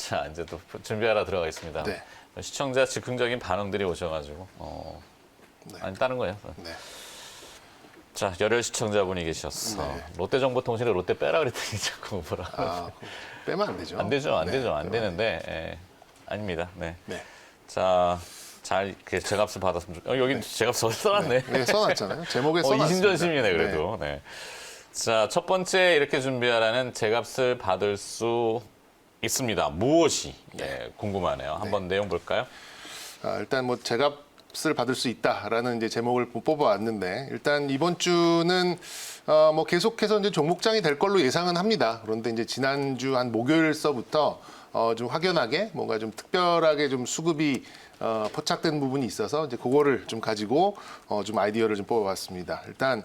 자, 이제 또 준비하러 들어가겠습니다. 네. 시청자 즉흥적인 반응들이 오셔가지고 네. 아니 다른 거예요. 네. 자, 열혈 시청자분이 계셨어. 네. 롯데정보통신에 롯데 빼라 그랬더니 자꾸 뭐라. 아, 빼면 안 되죠. 안 되죠, 안 네, 되죠, 안 빼면 되는데 아닙니다. 네. 네. 자, 잘 이렇게 제값을 받았으면 여기 제값 써놨네. 네, 써놨잖아요. 제목에 써놨습니다. 이심전심이네 그래도. 네. 자, 첫 번째 이렇게 준비하라는 제값을 받을 수 있습니다. 무엇이? 네, 궁금하네요. 한번 내용 볼까요? 일단 뭐 제값을 받을 수 있다라는 이제 제목을 뽑아왔는데 일단 이번 주는 뭐 계속해서 이제 종목장이 될 걸로 예상은 합니다. 그런데 이제 지난주 한 목요일서부터 좀 확연하게 뭔가 좀 특별하게 좀 수급이 포착된 부분이 있어서 이제 그거를 좀 가지고 좀 아이디어를 좀 뽑아봤습니다. 일단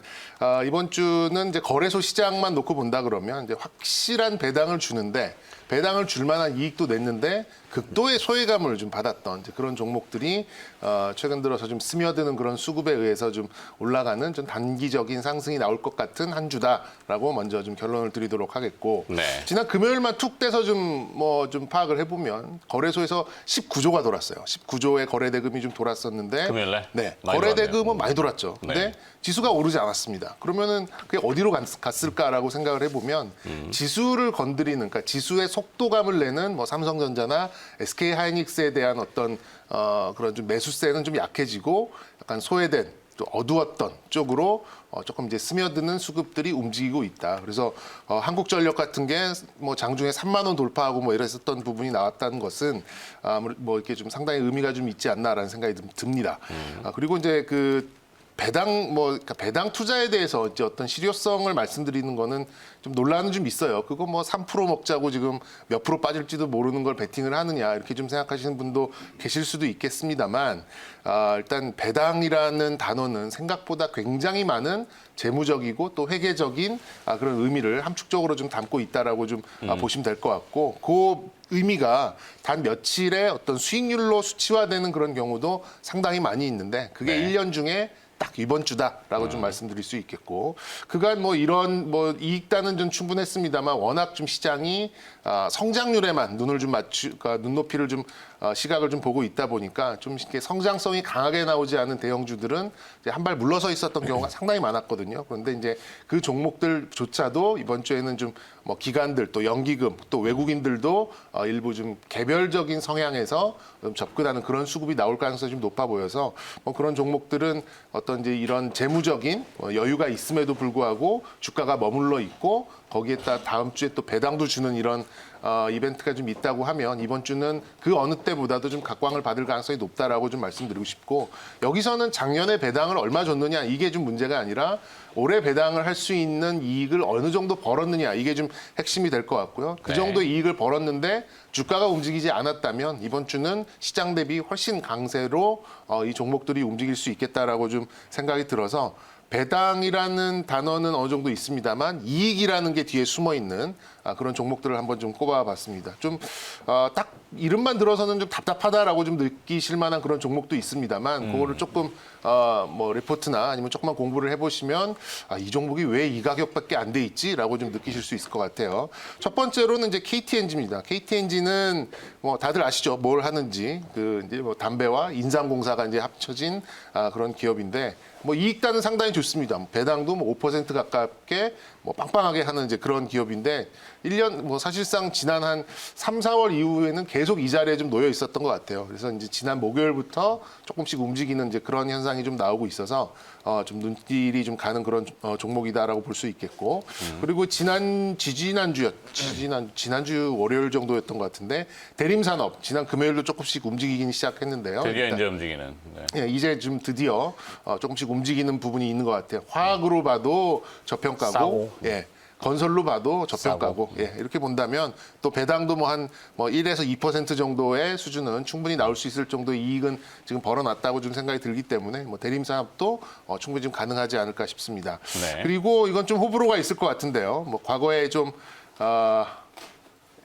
이번 주는 이제 거래소 시장만 놓고 본다 그러면 이제 확실한 배당을 주는데 배당을 줄 만한 이익도 냈는데 극도의 소외감을 좀 받았던 이제 그런 종목들이 최근 들어서 좀 스며드는 그런 수급에 의해서 좀 올라가는 좀 단기적인 상승이 나올 것 같은 한 주다라고 먼저 좀 결론을 드리도록 하겠고 네. 지난 금요일만 툭 떼서 좀 파악을 해보면 거래소에서 19조가 돌았어요. 19조의 거래 대금이 좀 돌았었는데 금요일에? 네, 많이 거래 돌았네요. 대금은 많이 돌았죠. 근데 네. 지수가 오르지 않았습니다. 그러면은 그게 어디로 갔을까라고 생각을 해보면 지수를 건드리는, 그러니까 지수의 속도감을 내는 뭐 삼성전자나 SK 하이닉스에 대한 어떤 그런 좀 매수세는 좀 약해지고 약간 소외된 또 어두웠던 쪽으로 조금 이제 스며드는 수급들이 움직이고 있다. 그래서 한국전력 같은 게 뭐 장중에 3만 원 돌파하고 뭐 이랬었던 부분이 나왔다는 것은 뭐 이렇게 좀 상당히 의미가 좀 있지 않나라는 생각이 듭니다. 그리고 이제 그 그러니까 배당 투자에 대해서 이제 어떤 실효성을 말씀드리는 거는 좀 논란은 좀 있어요. 그거 뭐 3% 먹자고 지금 몇 프로 빠질지도 모르는 걸 베팅을 하느냐 이렇게 좀 생각하시는 분도 계실 수도 있겠습니다만 일단 배당이라는 단어는 생각보다 굉장히 많은 재무적이고 또 회계적인 그런 의미를 함축적으로 좀 담고 있다라고 좀 보시면 될 것 같고 그 의미가 단 며칠의 어떤 수익률로 수치화되는 그런 경우도 상당히 많이 있는데 그게 네. 1년 중에 딱 이번 주다라고 좀 말씀드릴 수 있겠고 그간 뭐 이런 뭐 이익단은 좀 충분했습니다만 워낙 좀 시장이 성장률에만 눈을 좀 그러니까 눈높이를 좀 시각을 좀 보고 있다 보니까 좀 이렇게 성장성이 강하게 나오지 않은 대형주들은 한 발 물러서 있었던 경우가 상당히 많았거든요. 그런데 이제 그 종목들조차도 이번 주에는 좀 뭐 기관들 또 연기금 또 외국인들도 일부 좀 개별적인 성향에서 좀 접근하는 그런 수급이 나올 가능성이 좀 높아 보여서 뭐 그런 종목들은 어떤 이제 이런 재무적인 여유가 있음에도 불구하고 주가가 머물러 있고 거기에다 다음 주에 또 배당도 주는 이런 이벤트가 좀 있다고 하면 이번 주는 그 어느 때보다도 좀 각광을 받을 가능성이 높다라고 좀 말씀드리고 싶고 여기서는 작년에 배당을 얼마 줬느냐 이게 좀 문제가 아니라 올해 배당을 할 수 있는 이익을 어느 정도 벌었느냐 이게 좀 핵심이 될 것 같고요. 그 네. 정도 이익을 벌었는데 주가가 움직이지 않았다면 이번 주는 시장 대비 훨씬 강세로 이 종목들이 움직일 수 있겠다라고 좀 생각이 들어서 배당이라는 단어는 어느 정도 있습니다만 이익이라는 게 뒤에 숨어 있는 그런 종목들을 한번 좀 꼽아봤습니다. 좀 딱 이름만 들어서는 좀 답답하다라고 좀 느끼실 만한 그런 종목도 있습니다만 그거를 조금 뭐 리포트나 아니면 조금만 공부를 해보시면 이 종목이 왜 이 가격밖에 안 돼 있지라고 좀 느끼실 수 있을 것 같아요. 첫 번째로는 이제 KT엔진입니다. KT엔진은 뭐 다들 아시죠? 뭘 하는지 그 이제 뭐 담배와 인삼공사가 이제 합쳐진 그런 기업인데. 뭐 이익단은 상당히 좋습니다. 배당도 뭐 5% 가깝게 뭐 빵빵하게 하는 이제 그런 기업인데 1년 뭐 사실상 지난 한 3, 4월 이후에는 계속 이 자리에 좀 놓여 있었던 것 같아요. 그래서 이제 지난 목요일부터 조금씩 움직이는 이제 그런 현상이 좀 나오고 있어서 좀 눈길이 좀 가는 그런 종목이다라고 볼 수 있겠고 그리고 지난주 월요일 정도였던 것 같은데 대림산업 지난 금요일도 조금씩 움직이긴 시작했는데요. 드디어 이제 움직이는. 네. 예, 이제 좀 드디어 조금씩 움직이는 부분이 있는 것 같아요. 화학으로 봐도 저평가고, 싸고. 예, 건설로 봐도 저평가고, 예, 이렇게 본다면 또 배당도 뭐 한 1에서 2% 정도의 수준은 충분히 나올 수 있을 정도의 이익은 지금 벌어놨다고 좀 생각이 들기 때문에 뭐 대림산업도 충분히 좀 가능하지 않을까 싶습니다. 네. 그리고 이건 좀 호불호가 있을 것 같은데요. 뭐 과거에 좀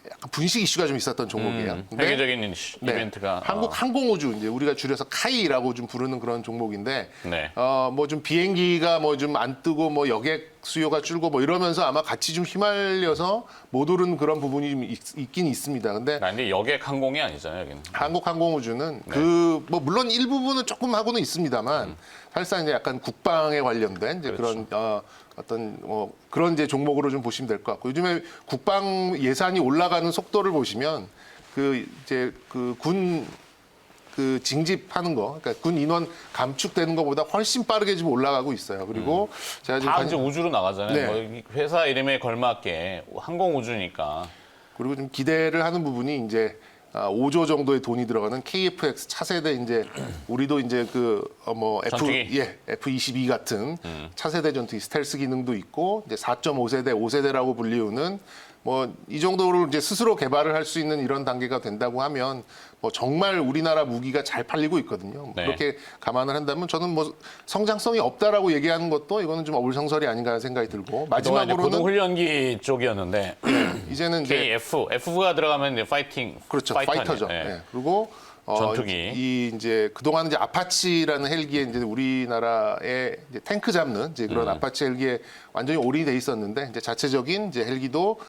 약간 분식 이슈가 좀 있었던 종목이에요. 근데 회계적인 이벤트가 한국 항공우주 이제 우리가 줄여서 카이라고 좀 부르는 그런 종목인데 네. 뭐 좀 비행기가 뭐 좀 안 뜨고 뭐 여객 수요가 줄고 뭐 이러면서 아마 같이 좀 휘말려서 못 오른 그런 부분이 좀 있긴 있습니다. 근데 근데 여객 항공이 아니잖아요, 여기는. 한국항공우주는 그 뭐 물론 일부분은 조금 하고는 있습니다만 사실상 이제 약간 국방에 관련된 이제 그렇죠. 그런 어떤 그런 이제 종목으로 좀 보시면 될 것 같고 요즘에 국방 예산이 올라가는 속도를 보시면 그 이제 그 징집하는 거, 그러니까 군 인원 감축되는 것보다 훨씬 빠르게 지금 올라가고 있어요. 그리고 제가 지금 다 이제 우주로 나가잖아요. 네. 뭐 회사 이름에 걸맞게 항공우주니까. 그리고 좀 기대를 하는 부분이 이제 5조 정도의 돈이 들어가는 KF-X 차세대 이제 우리도 이제 전투기? F-22 같은 차세대 전투기 스텔스 기능도 있고 이제 4.5세대, 5세대라고 불리우는 뭐 이 정도로 이제 스스로 개발을 할 수 있는 이런 단계가 된다고 하면 뭐 정말 우리나라 무기가 잘 팔리고 있거든요. 네. 그렇게 감안을 한다면 저는 뭐 성장성이 없다라고 얘기하는 것도 이거는 좀 어불성설이 아닌가 하는 생각이 들고 그동안 이제 마지막으로는 고등훈련기 쪽이었는데 이제는 이제 F가 들어가면 이제 파이팅, 그렇죠. 파이터네요. 파이터죠. 예. 예. 그리고 전투기. 이 이제 그동안 이제 아파치라는 헬기에 이제 우리나라의 이제 탱크 잡는 이제 그런 아파치 헬기에 완전히 올인이 돼 있었는데 이제 자체적인 이제 헬기도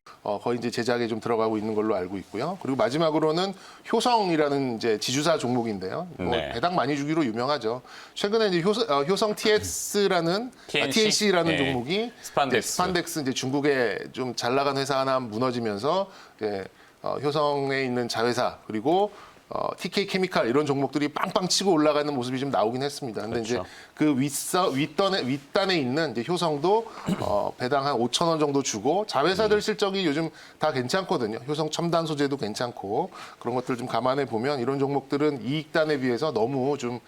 거의 이제 제작에 좀 들어가고 있는 걸로 알고 있고요. 그리고 마지막으로는 효성이라는 이제 지주사 종목인데요. 네. 배당 많이 주기로 유명하죠. 최근에 이제 효성 TX라는 TNC? TNC라는 네. 종목이 스판덱스. 스판덱스 이제 중국에 좀 잘 나간 회사 하나 무너지면서 이제 효성에 있는 자회사 그리고 TK 케미칼 이런 종목들이 빵빵 치고 올라가는 모습이 좀 나오긴 했습니다. 근데 그렇죠. 이제 그 윗단에 있는 이제 효성도 배당 한 5천 원 정도 주고 자회사들 실적이 요즘 다 괜찮거든요. 효성 첨단 소재도 괜찮고 그런 것들 좀 감안해 보면 이런 종목들은 이익단에 비해서 너무 좀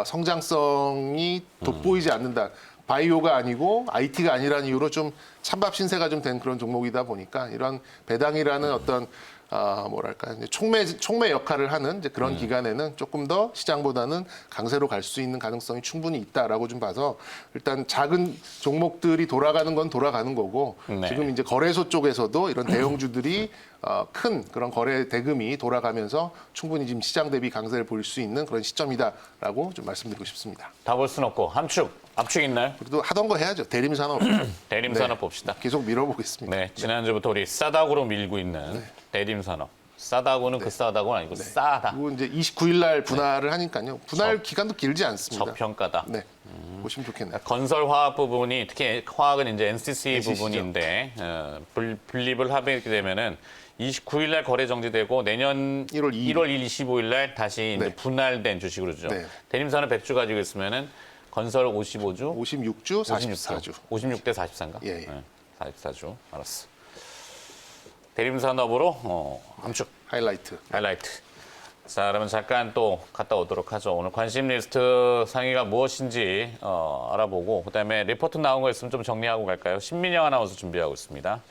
성장성이 돋보이지 않는다. 바이오가 아니고 IT가 아니라는 이유로 좀 찬밥 신세가 좀 된 그런 종목이다 보니까 이런 배당이라는 어떤 뭐랄까 이제 촉매 역할을 하는 이제 그런 기간에는 조금 더 시장보다는 강세로 갈 수 있는 가능성이 충분히 있다라고 좀 봐서 일단 작은 종목들이 돌아가는 건 돌아가는 거고 네. 지금 이제 거래소 쪽에서도 이런 대형주들이 큰 그런 거래 대금이 돌아가면서 충분히 지금 시장 대비 강세를 보일 수 있는 그런 시점이다라고 좀 말씀드리고 싶습니다. 다 볼 순 없고 압축 있나요? 그래도 하던 거 해야죠. 대림산업 대림산업 봅시다. 계속 밀어보겠습니다. 네, 지난주부터 우리 싸다구로 밀고 있는 대림산업. 싸다구는 그 싸다구는 아니고 싸다. 그리고 이제 29일 날 분할을 하니까요. 분할 기간도 길지 않습니다. 저평가다. 네, 보시면 좋겠네요. 건설 화학 부분이 특히 화학은 이제 NCC NCC 죠. 부분인데 분립을 하게 되면은 29일 날 거래 정지되고 내년 1월 2일. 1월 25일 날 다시 이제 네. 분할된 주식으로죠. 네. 대림산업 100주 가지고 있으면은 건설 55주, 56주, 44주. 56대 44인가? 예, 예. 44주. 알았어. 대림산업으로 함축 하이라이트. 하이라이트. 자, 그러면 잠깐 또 갔다 오도록 하죠. 오늘 관심 리스트 상위가 무엇인지 알아보고 그다음에 리포트 나온 거 있으면 좀 정리하고 갈까요? 신민영 아나운서 준비하고 있습니다.